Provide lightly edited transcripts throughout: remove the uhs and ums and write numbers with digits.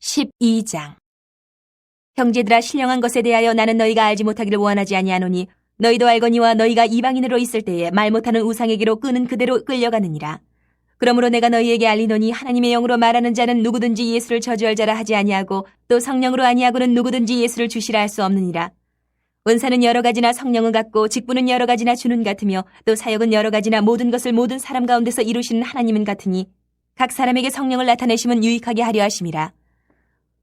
12장. 형제들아, 신령한 것에 대하여 나는 너희가 알지 못하기를 원하지 아니하노니 너희도 알거니와 너희가 이방인으로 있을 때에 말 못하는 우상에게로 끄는 그대로 끌려가느니라. 그러므로 내가 너희에게 알리노니 하나님의 영으로 말하는 자는 누구든지 예수를 저주할 자라 하지 아니하고 또 성령으로 아니하고는 누구든지 예수를 주시라 할 수 없느니라. 은사는 여러 가지나 성령은 같고 직분은 여러 가지나 주는 같으며 또 사역은 여러 가지나 모든 것을 모든 사람 가운데서 이루시는 하나님은 같으니 각 사람에게 성령을 나타내심은 유익하게 하려 하심이라.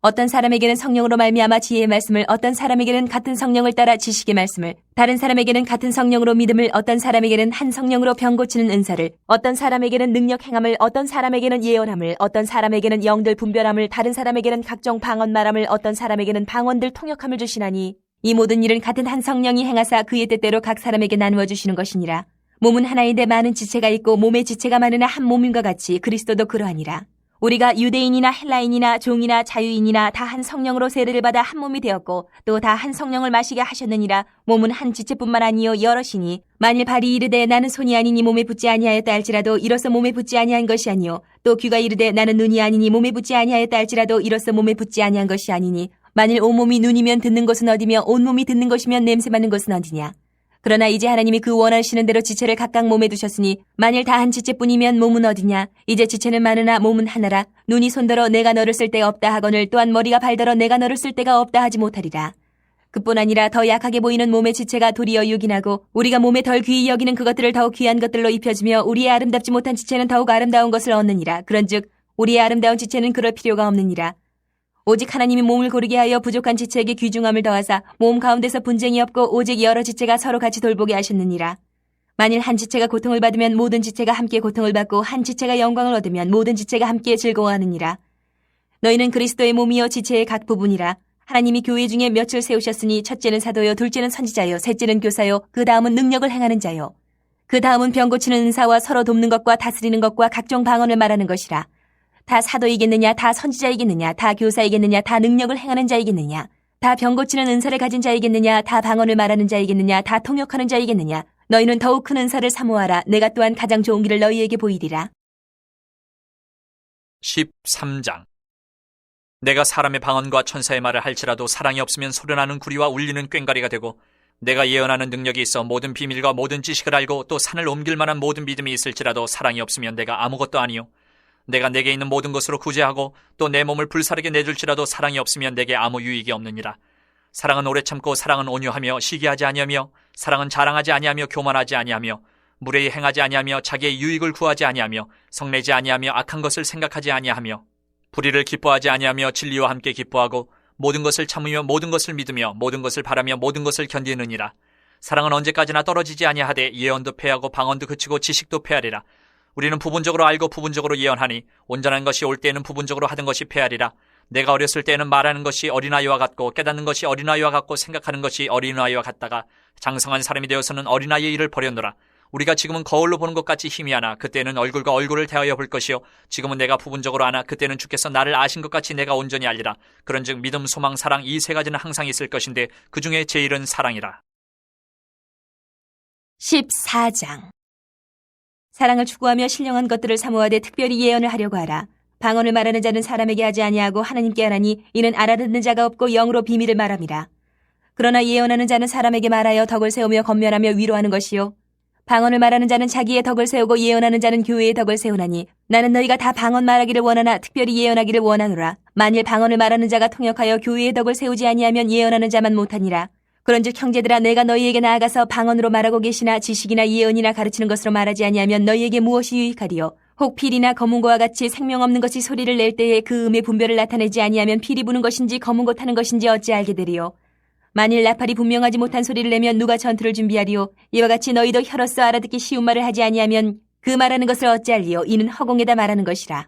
어떤 사람에게는 성령으로 말미암아 지혜의 말씀을, 어떤 사람에게는 같은 성령을 따라 지식의 말씀을, 다른 사람에게는 같은 성령으로 믿음을, 어떤 사람에게는 한 성령으로 병 고치는 은사를, 어떤 사람에게는 능력 행함을, 어떤 사람에게는 예언함을, 어떤 사람에게는 영들 분별함을, 다른 사람에게는 각종 방언 말함을, 어떤 사람에게는 방언들 통역함을 주시나니 이 모든 일은 같은 한 성령이 행하사 그의 뜻대로 각 사람에게 나누어 주시는 것이니라. 몸은 하나인데 많은 지체가 있고 몸의 지체가 많으나 한 몸인과 같이 그리스도도 그러하니라. 우리가 유대인이나 헬라인이나 종이나 자유인이나 다 한 성령으로 세례를 받아 한 몸이 되었고 또 다 한 성령을 마시게 하셨느니라. 몸은 한 지체뿐만 아니요 여럿이니 만일 발이 이르되 나는 손이 아니니 몸에 붙지 아니하였다 할지라도 이로써 몸에 붙지 아니한 것이 아니요 또 귀가 이르되 나는 눈이 아니니 몸에 붙지 아니하였다 할지라도 이로써 몸에 붙지 아니한 것이 아니니 만일 온몸이 눈이면 듣는 것은 어디며 온몸이 듣는 것이면 냄새 맡는 것은 어디냐. 그러나 이제 하나님이 그 원하시는 대로 지체를 각각 몸에 두셨으니 만일 다 한 지체뿐이면 몸은 어디냐. 이제 지체는 많으나 몸은 하나라. 눈이 손더러 내가 너를 쓸 데가 없다 하거늘 또한 머리가 발더러 내가 너를 쓸 데가 없다 하지 못하리라. 그뿐 아니라 더 약하게 보이는 몸의 지체가 도리어 유긴하고 우리가 몸에 덜 귀히 여기는 그것들을 더욱 귀한 것들로 입혀주며 우리의 아름답지 못한 지체는 더욱 아름다운 것을 얻느니라. 그런즉 우리의 아름다운 지체는 그럴 필요가 없느니라. 오직 하나님이 몸을 고르게 하여 부족한 지체에게 귀중함을 더하사 몸 가운데서 분쟁이 없고 오직 여러 지체가 서로 같이 돌보게 하셨느니라. 만일 한 지체가 고통을 받으면 모든 지체가 함께 고통을 받고 한 지체가 영광을 얻으면 모든 지체가 함께 즐거워하느니라. 너희는 그리스도의 몸이요 지체의 각 부분이라. 하나님이 교회 중에 몇을 세우셨으니 첫째는 사도요, 둘째는 선지자요, 셋째는 교사요, 그 다음은 능력을 행하는 자요, 그 다음은 병 고치는 은사와 서로 돕는 것과 다스리는 것과 각종 방언을 말하는 것이라. 다 사도이겠느냐, 다 선지자이겠느냐, 다 교사이겠느냐, 다 능력을 행하는 자이겠느냐, 다 병 고치는 은사를 가진 자이겠느냐, 다 방언을 말하는 자이겠느냐, 다 통역하는 자이겠느냐. 너희는 더욱 큰 은사를 사모하라. 내가 또한 가장 좋은 길을 너희에게 보이리라. 13장. 내가 사람의 방언과 천사의 말을 할지라도 사랑이 없으면 소리나는 구리와 울리는 꽹과리가 되고 내가 예언하는 능력이 있어 모든 비밀과 모든 지식을 알고 또 산을 옮길 만한 모든 믿음이 있을지라도 사랑이 없으면 내가 아무것도 아니요 내가 내게 있는 모든 것으로 구제하고 또 내 몸을 불사르게 내줄지라도 사랑이 없으면 내게 아무 유익이 없느니라. 사랑은 오래 참고 사랑은 온유하며 시기하지 아니하며 사랑은 자랑하지 아니하며 교만하지 아니하며 무례히 행하지 아니하며 자기의 유익을 구하지 아니하며 성내지 아니하며 악한 것을 생각하지 아니하며 불의를 기뻐하지 아니하며 진리와 함께 기뻐하고 모든 것을 참으며 모든 것을 믿으며 모든 것을 바라며 모든 것을 견디느니라. 사랑은 언제까지나 떨어지지 아니하되 예언도 패하고 방언도 그치고 지식도 패하리라. 우리는 부분적으로 알고 부분적으로 예언하니 온전한 것이 올 때에는 부분적으로 하던 것이 패하리라. 내가 어렸을 때에는 말하는 것이 어린아이와 같고 깨닫는 것이 어린아이와 같고 생각하는 것이 어린아이와 같다가 장성한 사람이 되어서는 어린아이의 일을 버렸노라. 우리가 지금은 거울로 보는 것 같이 희미하나 그때는 얼굴과 얼굴을 대하여 볼 것이요 지금은 내가 부분적으로 아나 그때는 주께서 나를 아신 것 같이 내가 온전히 알리라. 그런즉 믿음, 소망, 사랑 이 세 가지는 항상 있을 것인데 그 중에 제일은 사랑이라. 14장. 사랑을 추구하며 신령한 것들을 사모하되 특별히 예언을 하려고 하라. 방언을 말하는 자는 사람에게 하지 아니하고 하나님께 하나니 이는 알아듣는 자가 없고 영으로 비밀을 말함이라. 그러나 예언하는 자는 사람에게 말하여 덕을 세우며 건면하며 위로하는 것이요 방언을 말하는 자는 자기의 덕을 세우고 예언하는 자는 교회의 덕을 세우나니 나는 너희가 다 방언 말하기를 원하나 특별히 예언하기를 원하노라. 만일 방언을 말하는 자가 통역하여 교회의 덕을 세우지 아니하면 예언하는 자만 못하니라. 그런즉 형제들아, 내가 너희에게 나아가서 방언으로 말하고 계시나 지식이나 예언이나 가르치는 것으로 말하지 아니하면 너희에게 무엇이 유익하리요. 혹 필이나 검은고와 같이 생명 없는 것이 소리를 낼 때에 그 음의 분별을 나타내지 아니하면 필이 부는 것인지 검은고 타는 것인지 어찌 알게 되리요. 만일 나팔이 분명하지 못한 소리를 내면 누가 전투를 준비하리요. 이와 같이 너희도 혀로서 알아듣기 쉬운 말을 하지 아니하면 그 말하는 것을 어찌 알리요. 이는 허공에다 말하는 것이라.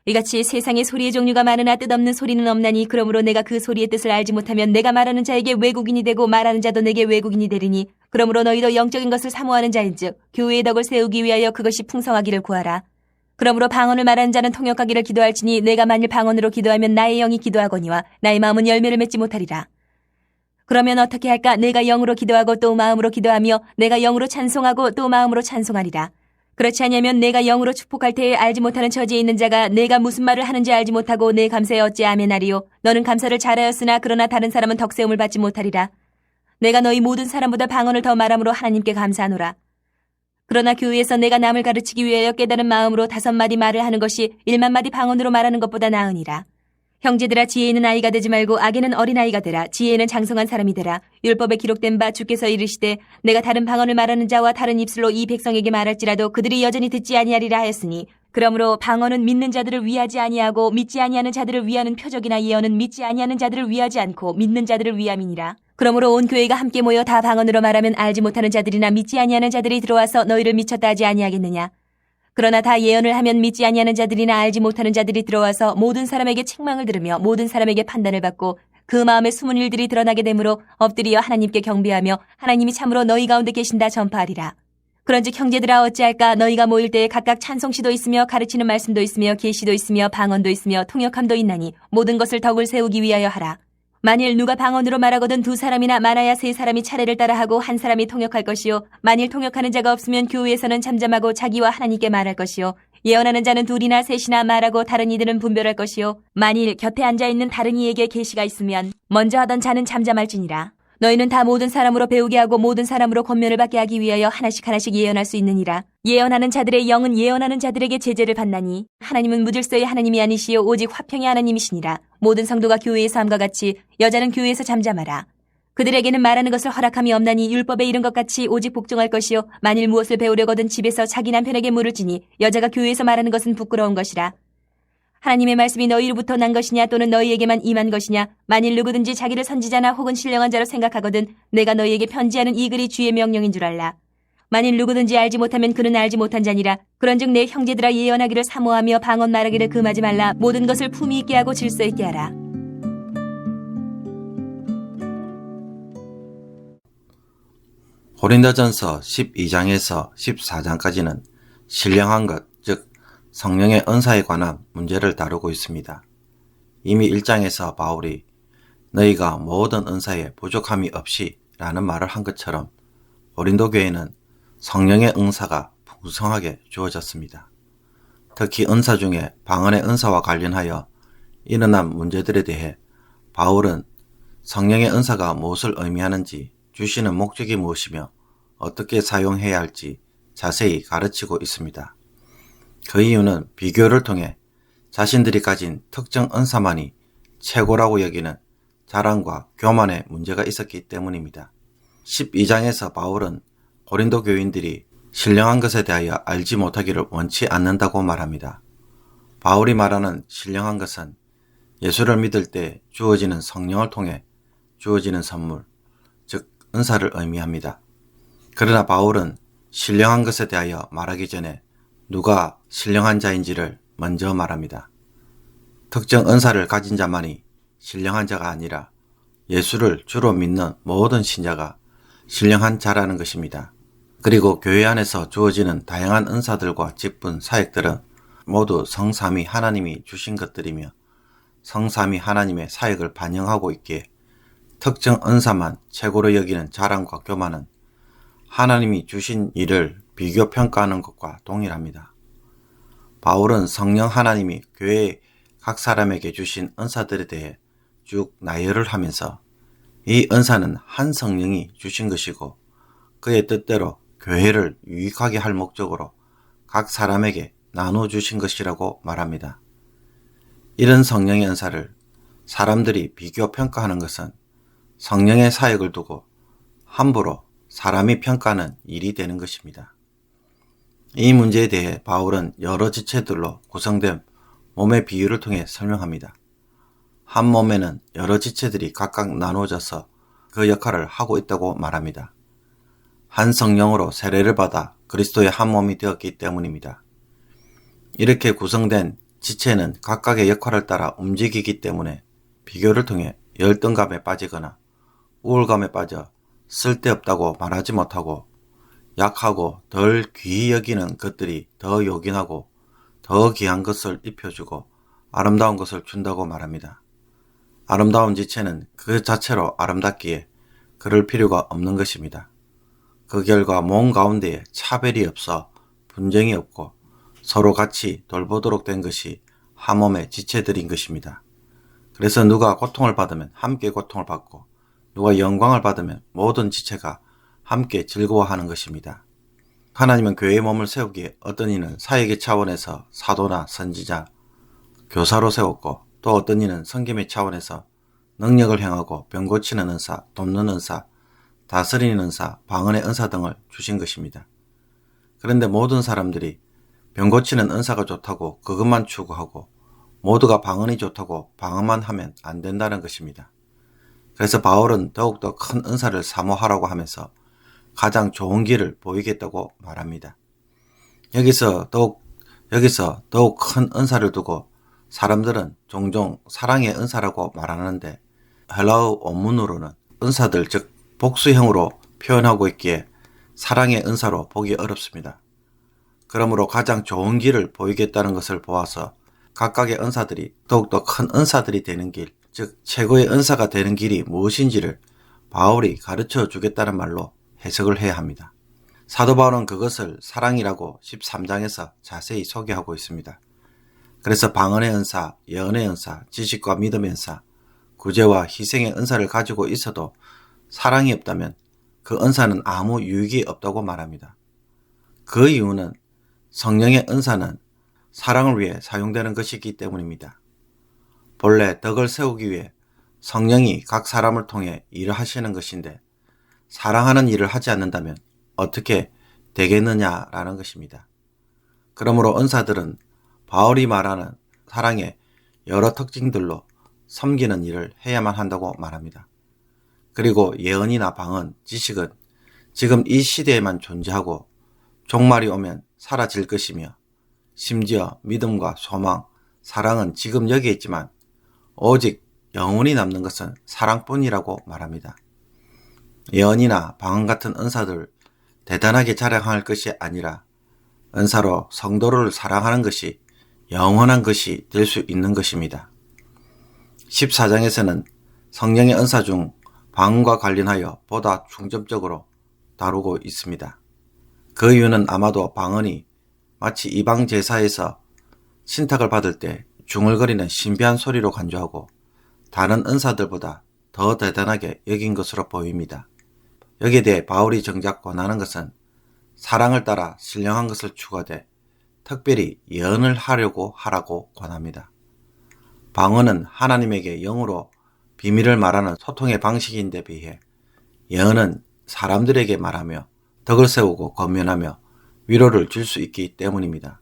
이같이 세상에 소리의 종류가 많으나 뜻없는 소리는 없나니 그러므로 내가 그 소리의 뜻을 알지 못하면 내가 말하는 자에게 외국인이 되고 말하는 자도 내게 외국인이 되리니 그러므로 너희도 영적인 것을 사모하는 자인즉 교회의 덕을 세우기 위하여 그것이 풍성하기를 구하라. 그러므로 방언을 말하는 자는 통역하기를 기도할지니 내가 만일 방언으로 기도하면 나의 영이 기도하거니와 나의 마음은 열매를 맺지 못하리라. 그러면 어떻게 할까? 내가 영으로 기도하고 또 마음으로 기도하며 내가 영으로 찬송하고 또 마음으로 찬송하리라. 그렇지 아니하면 내가 영으로 축복할 때에 알지 못하는 처지에 있는 자가 내가 무슨 말을 하는지 알지 못하고 내 감사에 어찌 아멘하리요. 너는 감사를 잘하였으나 그러나 다른 사람은 덕세움을 받지 못하리라. 내가 너희 모든 사람보다 방언을 더 말함으로 하나님께 감사하노라. 그러나 교회에서 내가 남을 가르치기 위하여 깨달은 마음으로 5마디 말을 하는 것이 1만마디 방언으로 말하는 것보다 나으니라. 형제들아, 지혜 있는 아이가 되지 말고 악에는 어린아이가 되라. 지혜는 장성한 사람이 되라. 율법에 기록된 바 주께서 이르시되 내가 다른 방언을 말하는 자와 다른 입술로 이 백성에게 말할지라도 그들이 여전히 듣지 아니하리라 하였으니, 그러므로 방언은 믿는 자들을 위하지 아니하고 믿지 아니하는 자들을 위하는 표적이나 예언은 믿지 아니하는 자들을 위하지 않고 믿는 자들을 위함이니라. 그러므로 온 교회가 함께 모여 다 방언으로 말하면 알지 못하는 자들이나 믿지 아니하는 자들이 들어와서 너희를 미쳤다 하지 아니하겠느냐. 그러나 다 예언을 하면 믿지 아니하는 자들이나 알지 못하는 자들이 들어와서 모든 사람에게 책망을 들으며 모든 사람에게 판단을 받고 그 마음에 숨은 일들이 드러나게 되므로 엎드리어 하나님께 경배하며 하나님이 참으로 너희 가운데 계신다 전파하리라. 그런즉 형제들아, 어찌할까? 너희가 모일 때에 각각 찬송시도 있으며 가르치는 말씀도 있으며 계시도 있으며 방언도 있으며 통역함도 있나니 모든 것을 덕을 세우기 위하여 하라. 만일 누가 방언으로 말하거든 2사람이나 많아야 3사람이 차례를 따라하고 한 사람이 통역할 것이요, 만일 통역하는 자가 없으면 교회에서는 잠잠하고 자기와 하나님께 말할 것이요, 예언하는 자는 2이나 3이나 말하고 다른 이들은 분별할 것이요, 만일 곁에 앉아있는 다른 이에게 계시가 있으면 먼저 하던 자는 잠잠할지니라. 너희는 다 모든 사람으로 배우게 하고 모든 사람으로 권면을 받게 하기 위하여 하나씩 하나씩 예언할 수 있느니라. 예언하는 자들의 영은 예언하는 자들에게 제재를 받나니 하나님은 무질서의 하나님이 아니시요 오직 화평의 하나님이시니라. 모든 성도가 교회에서 함과 같이 여자는 교회에서 잠잠하라. 그들에게는 말하는 것을 허락함이 없나니 율법에 이른 것 같이 오직 복종할 것이요, 만일 무엇을 배우려거든 집에서 자기 남편에게 물을지니 여자가 교회에서 말하는 것은 부끄러운 것이라. 하나님의 말씀이 너희로부터 난 것이냐 또는 너희에게만 임한 것이냐. 만일 누구든지 자기를 선지자나 혹은 신령한 자로 생각하거든 내가 너희에게 편지하는 이 글이 주의 명령인 줄 알라. 만일 누구든지 알지 못하면 그는 알지 못한 자니라. 그런즉 내 형제들아, 예언하기를 사모하며 방언 말하기를 금하지 말라. 모든 것을 품위 있게 하고 질서 있게 하라. 고린도전서 12장에서 14장까지는 신령한 것, 즉 성령의 은사에 관한 문제를 다루고 있습니다. 이미 1장에서 바울이 너희가 모든 은사에 부족함이 없이 라는 말을 한 것처럼 고린도 교회는 성령의 은사가 풍성하게 주어졌습니다. 특히 은사 중에 방언의 은사와 관련하여 일어난 문제들에 대해 바울은 성령의 은사가 무엇을 의미하는지, 주시는 목적이 무엇이며 어떻게 사용해야 할지 자세히 가르치고 있습니다. 그 이유는 비교를 통해 자신들이 가진 특정 은사만이 최고라고 여기는 자랑과 교만의 문제가 있었기 때문입니다. 12장에서 바울은 고린도 교인들이 신령한 것에 대하여 알지 못하기를 원치 않는다고 말합니다. 바울이 말하는 신령한 것은 예수를 믿을 때 주어지는 성령을 통해 주어지는 선물, 즉 은사를 의미합니다. 그러나 바울은 신령한 것에 대하여 말하기 전에 누가 신령한 자인지를 먼저 말합니다. 특정 은사를 가진 자만이 신령한 자가 아니라 예수를 주로 믿는 모든 신자가 신령한 자라는 것입니다. 그리고 교회 안에서 주어지는 다양한 은사들과 직분, 사역들은 모두 성삼위 하나님이 주신 것들이며 성삼위 하나님의 사역을 반영하고 있기에 특정 은사만 최고로 여기는 자랑과 교만은 하나님이 주신 일을 비교 평가하는 것과 동일합니다. 바울은 성령 하나님이 교회의 각 사람에게 주신 은사들에 대해 쭉 나열을 하면서 이 은사는 한 성령이 주신 것이고 그의 뜻대로 교회를 유익하게 할 목적으로 각 사람에게 나눠 주신 것이라고 말합니다. 이런 성령의 은사를 사람들이 비교 평가하는 것은 성령의 사역을 두고 함부로 사람이 평가하는 일이 되는 것입니다. 이 문제에 대해 바울은 여러 지체들로 구성된 몸의 비유를 통해 설명합니다. 한 몸에는 여러 지체들이 각각 나누어져서 그 역할을 하고 있다고 말합니다. 한 성령으로 세례를 받아 그리스도의 한 몸이 되었기 때문입니다. 이렇게 구성된 지체는 각각의 역할을 따라 움직이기 때문에 비교를 통해 열등감에 빠지거나 우울감에 빠져 쓸데없다고 말하지 못하고 약하고 덜 귀히 여기는 것들이 더 요긴하고 더 귀한 것을 입혀주고 아름다운 것을 준다고 말합니다. 아름다운 지체는 그 자체로 아름답기에 그럴 필요가 없는 것입니다. 그 결과 몸 가운데에 차별이 없어 분쟁이 없고 서로 같이 돌보도록 된 것이 한 몸의 지체들인 것입니다. 그래서 누가 고통을 받으면 함께 고통을 받고 누가 영광을 받으면 모든 지체가 함께 즐거워하는 것입니다. 하나님은 교회의 몸을 세우기에 어떤 이는 사역의 차원에서 사도나 선지자, 교사로 세웠고 또 어떤 이는 섬김의 차원에서 능력을 행하고 병 고치는 은사, 돕는 은사, 다스리는 은사, 방언의 은사 등을 주신 것입니다. 그런데 모든 사람들이 병 고치는 은사가 좋다고 그것만 추구하고 모두가 방언이 좋다고 방언만 하면 안 된다는 것입니다. 그래서 바울은 더욱더 큰 은사를 사모하라고 하면서 가장 좋은 길을 보이겠다고 말합니다. 여기서 더욱 큰 은사를 두고 사람들은 종종 사랑의 은사라고 말하는데 헬라어 원문으로는 은사들 즉 복수형으로 표현하고 있기에 사랑의 은사로 보기 어렵습니다. 그러므로 가장 좋은 길을 보이겠다는 것을 보아서 각각의 은사들이 더욱더 큰 은사들이 되는 길, 즉 최고의 은사가 되는 길이 무엇인지를 바울이 가르쳐 주겠다는 말로 해석을 해야 합니다. 사도 바울은 그것을 사랑이라고 13장에서 자세히 소개하고 있습니다. 그래서 방언의 은사, 예언의 은사, 지식과 믿음의 은사, 구제와 희생의 은사를 가지고 있어도 사랑이 없다면 그 은사는 아무 유익이 없다고 말합니다. 그 이유는 성령의 은사는 사랑을 위해 사용되는 것이기 때문입니다. 본래 덕을 세우기 위해 성령이 각 사람을 통해 일을 하시는 것인데 사랑하는 일을 하지 않는다면 어떻게 되겠느냐라는 것입니다. 그러므로 은사들은 바울이 말하는 사랑의 여러 특징들로 섬기는 일을 해야만 한다고 말합니다. 그리고 예언이나 방언, 지식은 지금 이 시대에만 존재하고 종말이 오면 사라질 것이며 심지어 믿음과 소망, 사랑은 지금 여기에 있지만 오직 영원히 남는 것은 사랑뿐이라고 말합니다. 예언이나 방언 같은 은사들 대단하게 자랑할 것이 아니라 은사로 성도를 사랑하는 것이 영원한 것이 될 수 있는 것입니다. 14장에서는 성령의 은사 중 방언과 관련하여 보다 중점적으로 다루고 있습니다. 그 이유는 아마도 방언이 마치 이방 제사에서 신탁을 받을 때 중얼거리는 신비한 소리로 간주하고 다른 은사들보다 더 대단하게 여긴 것으로 보입니다. 여기에 대해 바울이 정작 권하는 것은 사랑을 따라 신령한 것을 추구하되 특별히 예언을 하려고 하라고 권합니다. 방언은 하나님에게 영으로 비밀을 말하는 소통의 방식인데 비해 예언은 사람들에게 말하며 덕을 세우고 권면하며 위로를 줄 수 있기 때문입니다.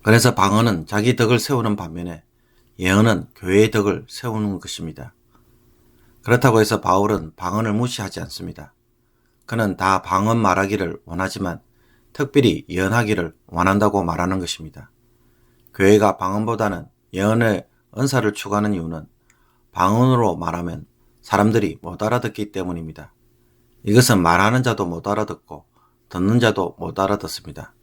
그래서 방언은 자기 덕을 세우는 반면에 예언은 교회의 덕을 세우는 것입니다. 그렇다고 해서 바울은 방언을 무시하지 않습니다. 그는 다 방언 말하기를 원하지만 특별히 예언하기를 원한다고 말하는 것입니다. 교회가 방언보다는 예언의 은사를 추구하는 이유는 방언으로 말하면 사람들이 못 알아듣기 때문입니다. 이것은 말하는 자도 못 알아듣고 듣는 자도 못 알아듣습니다.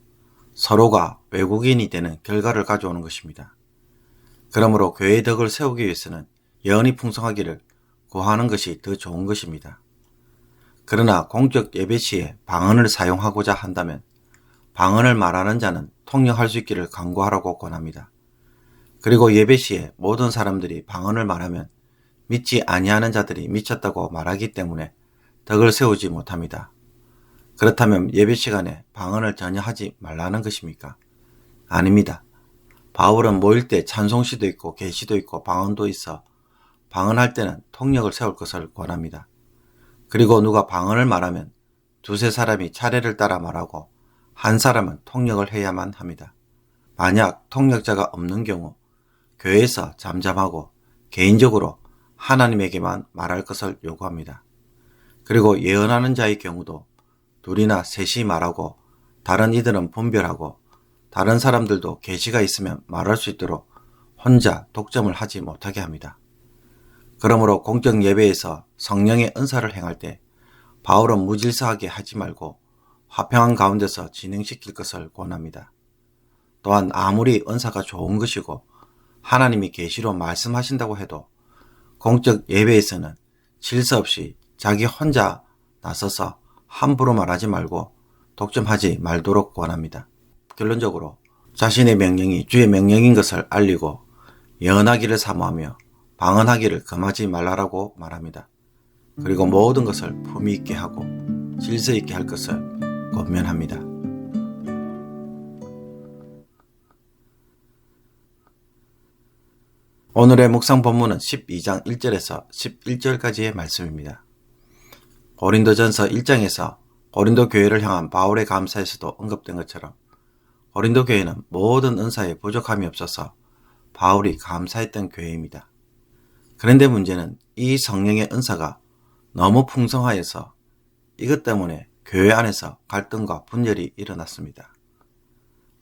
서로가 외국인이 되는 결과를 가져오는 것입니다. 그러므로 교회의 덕을 세우기 위해서는 예언이 풍성하기를 구하는 것이 더 좋은 것입니다. 그러나 공적 예배 시에 방언을 사용하고자 한다면 방언을 말하는 자는 통역할 수 있기를 간구하라고 권합니다. 그리고 예배 시에 모든 사람들이 방언을 말하면 믿지 아니하는 자들이 미쳤다고 말하기 때문에 덕을 세우지 못합니다. 그렇다면 예배 시간에 방언을 전혀 하지 말라는 것입니까? 아닙니다. 바울은 모일 때 찬송시도 있고 계시도 있고 방언도 있어 방언할 때는 통역을 세울 것을 권합니다. 그리고 누가 방언을 말하면 두세 사람이 차례를 따라 말하고 한 사람은 통역을 해야만 합니다. 만약 통역자가 없는 경우 교회에서 잠잠하고 개인적으로 하나님에게만 말할 것을 요구합니다. 그리고 예언하는 자의 경우도 둘이나 셋이 말하고 다른 이들은 분별하고 다른 사람들도 계시가 있으면 말할 수 있도록 혼자 독점을 하지 못하게 합니다. 그러므로 공적 예배에서 성령의 은사를 행할 때 바울은 무질서하게 하지 말고 화평한 가운데서 진행시킬 것을 권합니다. 또한 아무리 은사가 좋은 것이고 하나님이 계시로 말씀하신다고 해도 공적 예배에서는 질서 없이 자기 혼자 나서서 함부로 말하지 말고 독점하지 말도록 권합니다. 결론적으로 자신의 명령이 주의 명령인 것을 알리고 예언하기를 사모하며 방언하기를 금하지 말라라고 말합니다. 그리고 모든 것을 품위 있게 하고 질서 있게 할 것을 권면합니다. 오늘의 묵상 본문은 12장 1절에서 11절까지의 말씀입니다. 고린도전서 1장에서 고린도 교회를 향한 바울의 감사에서도 언급된 것처럼 고린도 교회는 모든 은사에 부족함이 없어서 바울이 감사했던 교회입니다. 그런데 문제는 이 성령의 은사가 너무 풍성하여서 이것 때문에 교회 안에서 갈등과 분열이 일어났습니다.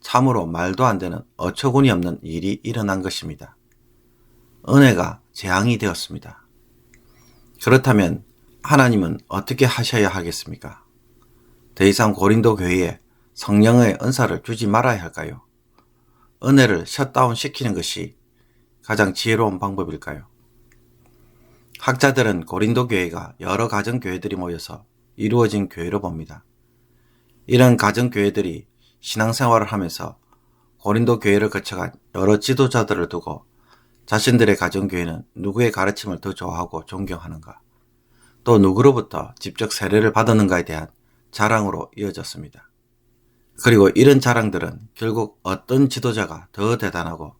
참으로 말도 안 되는 어처구니 없는 일이 일어난 것입니다. 은혜가 재앙이 되었습니다. 그렇다면 하나님은 어떻게 하셔야 하겠습니까? 더 이상 고린도 교회에 성령의 은사를 주지 말아야 할까요? 은혜를 셧다운 시키는 것이 가장 지혜로운 방법일까요? 학자들은 고린도 교회가 여러 가정교회들이 모여서 이루어진 교회로 봅니다. 이런 가정교회들이 신앙생활을 하면서 고린도 교회를 거쳐간 여러 지도자들을 두고 자신들의 가정교회는 누구의 가르침을 더 좋아하고 존경하는가, 또 누구로부터 직접 세례를 받았는가에 대한 자랑으로 이어졌습니다. 그리고 이런 자랑들은 결국 어떤 지도자가 더 대단하고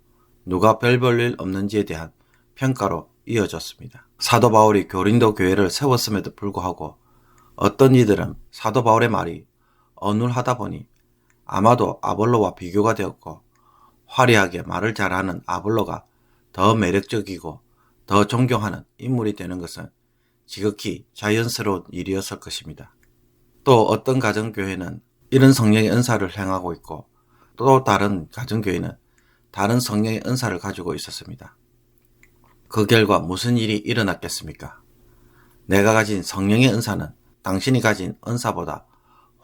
누가 별 볼 일 없는지에 대한 평가로 이어졌습니다. 사도 바울이 고린도 교회를 세웠음에도 불구하고 어떤 이들은 사도 바울의 말이 어눌하다 보니 아마도 아볼로와 비교가 되었고 화려하게 말을 잘하는 아볼로가 더 매력적이고 더 존경하는 인물이 되는 것은 지극히 자연스러운 일이었을 것입니다. 또 어떤 가정교회는 이런 성령의 은사를 행하고 있고 또 다른 가정교회는 다른 성령의 은사를 가지고 있었습니다. 그 결과 무슨 일이 일어났겠습니까? 내가 가진 성령의 은사는 당신이 가진 은사보다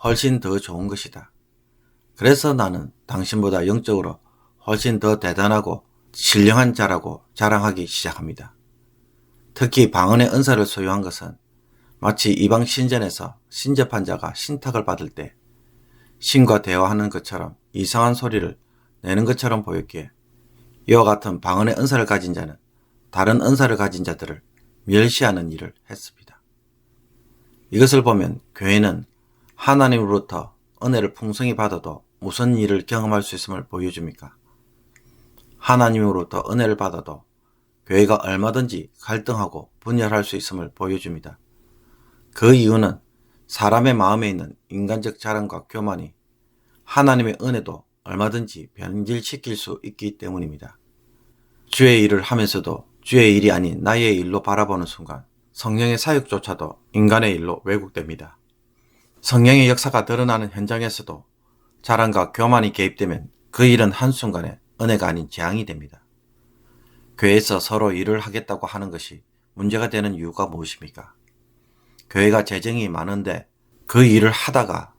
훨씬 더 좋은 것이다. 그래서 나는 당신보다 영적으로 훨씬 더 대단하고 신령한 자라고 자랑하기 시작합니다. 특히 방언의 은사를 소유한 것은 마치 이방 신전에서 신접한 자가 신탁을 받을 때 신과 대화하는 것처럼 이상한 소리를 내는 것처럼 보였기에 이와 같은 방언의 은사를 가진 자는 다른 은사를 가진 자들을 멸시하는 일을 했습니다. 이것을 보면 교회는 하나님으로부터 은혜를 풍성히 받아도 무슨 일을 경험할 수 있음을 보여줍니까? 하나님으로부터 은혜를 받아도 교회가 얼마든지 갈등하고 분열할 수 있음을 보여줍니다. 그 이유는 사람의 마음에 있는 인간적 자랑과 교만이 하나님의 은혜도 얼마든지 변질시킬 수 있기 때문입니다. 주의 일을 하면서도 주의 일이 아닌 나의 일로 바라보는 순간 성령의 사역조차도 인간의 일로 왜곡됩니다. 성령의 역사가 드러나는 현장에서도 자랑과 교만이 개입되면 그 일은 한순간에 은혜가 아닌 재앙이 됩니다. 교회에서 서로 일을 하겠다고 하는 것이 문제가 되는 이유가 무엇입니까? 교회가 재정이 많은데 그 일을 하다가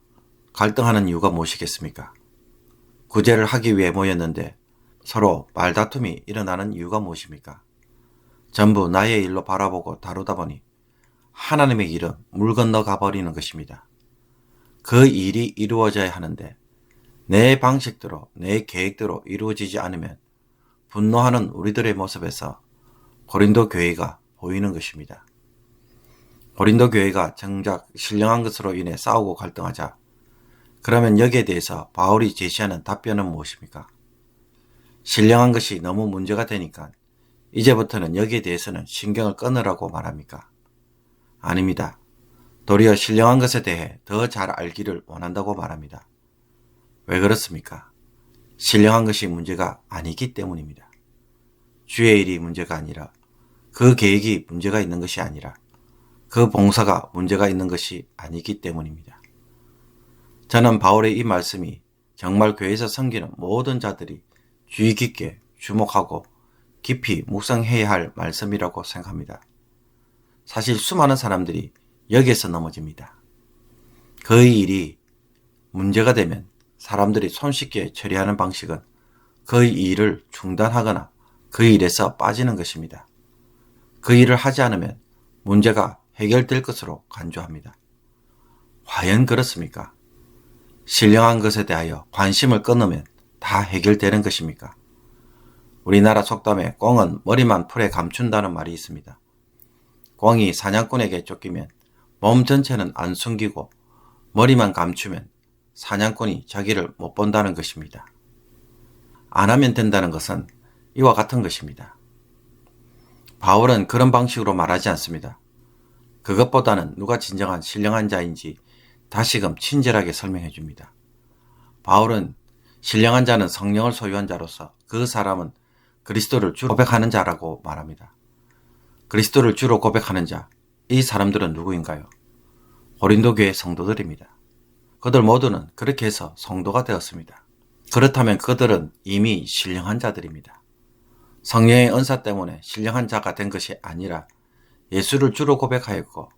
갈등하는 이유가 무엇이겠습니까? 구제를 하기 위해 모였는데 서로 말다툼이 일어나는 이유가 무엇입니까? 전부 나의 일로 바라보고 다루다 보니 하나님의 일은 물 건너 가버리는 것입니다. 그 일이 이루어져야 하는데 내 방식대로 내 계획대로 이루어지지 않으면 분노하는 우리들의 모습에서 고린도 교회가 보이는 것입니다. 고린도 교회가 정작 신령한 것으로 인해 싸우고 갈등하자 그러면 여기에 대해서 바울이 제시하는 답변은 무엇입니까? 신령한 것이 너무 문제가 되니까 이제부터는 여기에 대해서는 신경을 끊으라고 말합니까? 아닙니다. 도리어 신령한 것에 대해 더 잘 알기를 원한다고 말합니다. 왜 그렇습니까? 신령한 것이 문제가 아니기 때문입니다. 주의 일이 문제가 아니라 그 계획이 문제가 있는 것이 아니라 그 봉사가 문제가 있는 것이 아니기 때문입니다. 저는 바울의 이 말씀이 정말 교회에서 섬기는 모든 자들이 주의 깊게 주목하고 깊이 묵상해야 할 말씀이라고 생각합니다. 사실 수많은 사람들이 여기에서 넘어집니다. 그 일이 문제가 되면 사람들이 손쉽게 처리하는 방식은 그 일을 중단하거나 그 일에서 빠지는 것입니다. 그 일을 하지 않으면 문제가 해결될 것으로 간주합니다. 과연 그렇습니까? 신령한 것에 대하여 관심을 끊으면 다 해결되는 것입니까? 우리나라 속담에 꿩은 머리만 풀에 감춘다는 말이 있습니다. 꿩이 사냥꾼에게 쫓기면 몸 전체는 안 숨기고 머리만 감추면 사냥꾼이 자기를 못 본다는 것입니다. 안 하면 된다는 것은 이와 같은 것입니다. 바울은 그런 방식으로 말하지 않습니다. 그것보다는 누가 진정한 신령한 자인지 다시금 친절하게 설명해 줍니다. 바울은 신령한 자는 성령을 소유한 자로서 그 사람은 그리스도를 주로 고백하는 자라고 말합니다. 그리스도를 주로 고백하는 자, 이 사람들은 누구인가요? 고린도 교회 성도들입니다. 그들 모두는 그렇게 해서 성도가 되었습니다. 그렇다면 그들은 이미 신령한 자들입니다. 성령의 은사 때문에 신령한 자가 된 것이 아니라 예수를 주로 고백하였고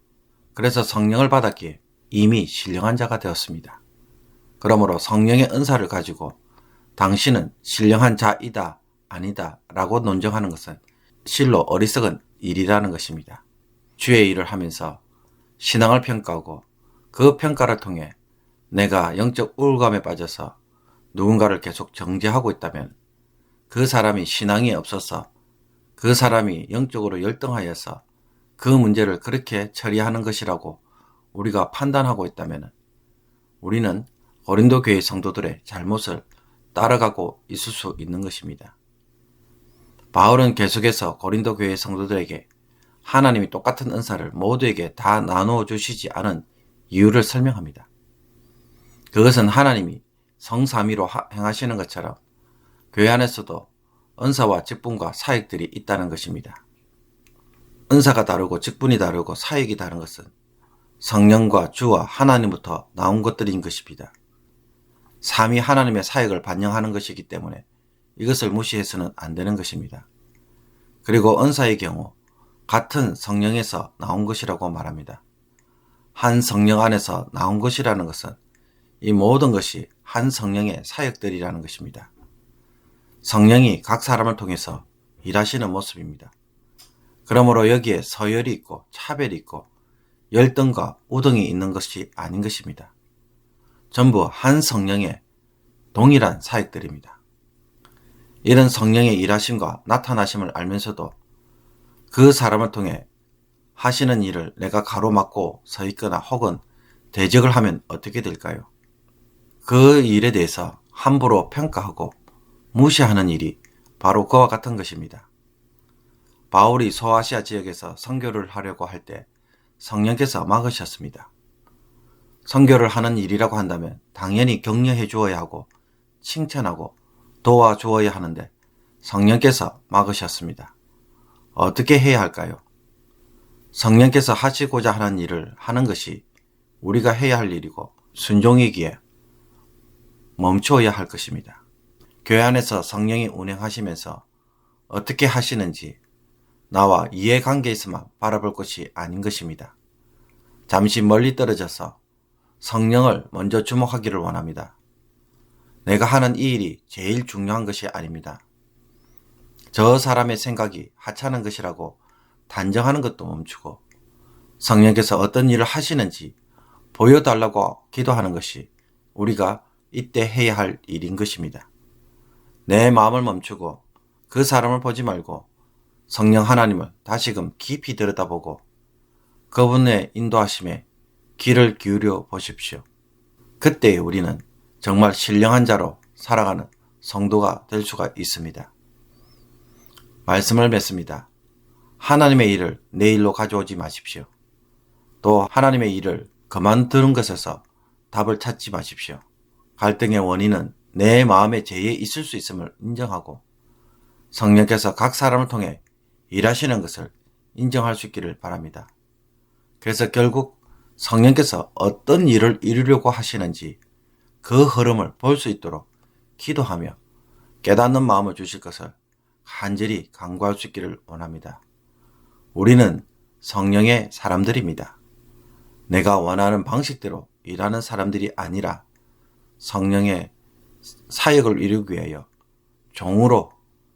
그래서 성령을 받았기에 이미 신령한 자가 되었습니다. 그러므로 성령의 은사를 가지고 당신은 신령한 자이다 아니다 라고 논정하는 것은 실로 어리석은 일이라는 것입니다. 주의 일을 하면서 신앙을 평가하고 그 평가를 통해 내가 영적 우울감에 빠져서 누군가를 계속 정죄하고 있다면 그 사람이 신앙이 없어서 그 사람이 영적으로 열등하여서 그 문제를 그렇게 처리하는 것이라고 우리가 판단하고 있다면 우리는 고린도 교회 성도들의 잘못을 따라가고 있을 수 있는 것입니다. 바울은 계속해서 고린도 교회 성도들에게 하나님이 똑같은 은사를 모두에게 다 나누어 주시지 않은 이유를 설명합니다. 그것은 하나님이 성삼위로 행하시는 것처럼 교회 안에서도 은사와 직분과 사역들이 있다는 것입니다. 은사가 다르고 직분이 다르고 사역이 다른 것은 성령과 주와 하나님부터 나온 것들인 것입니다. 삼위 하나님의 사역을 반영하는 것이기 때문에 이것을 무시해서는 안 되는 것입니다. 그리고 은사의 경우 같은 성령에서 나온 것이라고 말합니다. 한 성령 안에서 나온 것이라는 것은 이 모든 것이 한 성령의 사역들이라는 것입니다. 성령이 각 사람을 통해서 일하시는 모습입니다. 그러므로 여기에 서열이 있고 차별이 있고 열등과 우등이 있는 것이 아닌 것입니다. 전부 한 성령의 동일한 사역들입니다. 이런 성령의 일하심과 나타나심을 알면서도 그 사람을 통해 하시는 일을 내가 가로막고 서 있거나 혹은 대적을 하면 어떻게 될까요? 그 일에 대해서 함부로 평가하고 무시하는 일이 바로 그와 같은 것입니다. 바울이 소아시아 지역에서 선교를 하려고 할 때 성령께서 막으셨습니다. 선교를 하는 일이라고 한다면 당연히 격려해 주어야 하고 칭찬하고 도와주어야 하는데 성령께서 막으셨습니다. 어떻게 해야 할까요? 성령께서 하시고자 하는 일을 하는 것이 우리가 해야 할 일이고 순종이기에 멈추어야 할 것입니다. 교회 안에서 성령이 운행하시면서 어떻게 하시는지 나와 이해관계에서만 바라볼 것이 아닌 것입니다. 잠시 멀리 떨어져서 성령을 먼저 주목하기를 원합니다. 내가 하는 이 일이 제일 중요한 것이 아닙니다. 저 사람의 생각이 하찮은 것이라고 단정하는 것도 멈추고 성령께서 어떤 일을 하시는지 보여달라고 기도하는 것이 우리가 이때 해야 할 일인 것입니다. 내 마음을 멈추고 그 사람을 보지 말고 성령 하나님을 다시금 깊이 들여다보고 그분의 인도하심에 귀를 기울여 보십시오. 그때 우리는 정말 신령한 자로 살아가는 성도가 될 수가 있습니다. 말씀을 맺습니다. 하나님의 일을 내 일로 가져오지 마십시오. 또 하나님의 일을 그만두는 것에서 답을 찾지 마십시오. 갈등의 원인은 내 마음의 죄에 있을 수 있음을 인정하고 성령께서 각 사람을 통해 일하시는 것을 인정할 수 있기를 바랍니다. 그래서 결국 성령께서 어떤 일을 이루려고 하시는지 그 흐름을 볼 수 있도록 기도하며 깨닫는 마음을 주실 것을 간절히 간구할 수 있기를 원합니다. 우리는 성령의 사람들입니다. 내가 원하는 방식대로 일하는 사람들이 아니라 성령의 사역을 이루기 위하여 종으로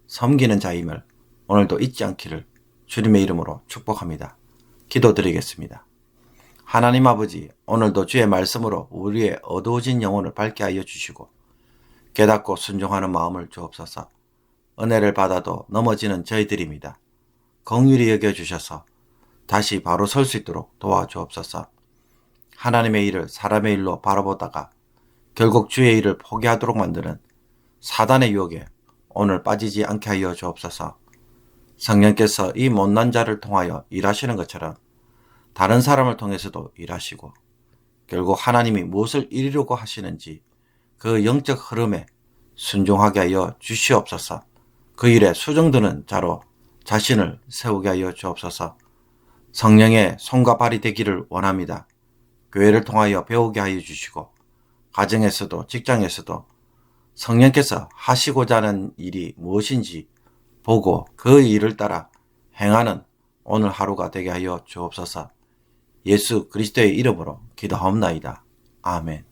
섬기는 자임을 오늘도 잊지 않기를 주님의 이름으로 축복합니다. 기도드리겠습니다. 하나님 아버지, 오늘도 주의 말씀으로 우리의 어두워진 영혼을 밝게 하여 주시고 깨닫고 순종하는 마음을 주옵소서. 은혜를 받아도 넘어지는 저희들입니다. 긍휼히 여겨주셔서 다시 바로 설 수 있도록 도와주옵소서. 하나님의 일을 사람의 일로 바라보다가 결국 주의 일을 포기하도록 만드는 사단의 유혹에 오늘 빠지지 않게 하여 주옵소서. 성령께서 이 못난 자를 통하여 일하시는 것처럼 다른 사람을 통해서도 일하시고 결국 하나님이 무엇을 이루려고 하시는지 그 영적 흐름에 순종하게 하여 주시옵소서. 그 일에 수정드는 자로 자신을 세우게 하여 주옵소서. 성령의 손과 발이 되기를 원합니다. 교회를 통하여 배우게 하여 주시고 가정에서도 직장에서도 성령께서 하시고자 하는 일이 무엇인지 보고 그 일을 따라 행하는 오늘 하루가 되게 하여 주옵소서. 예수 그리스도의 이름으로 기도하옵나이다. 아멘.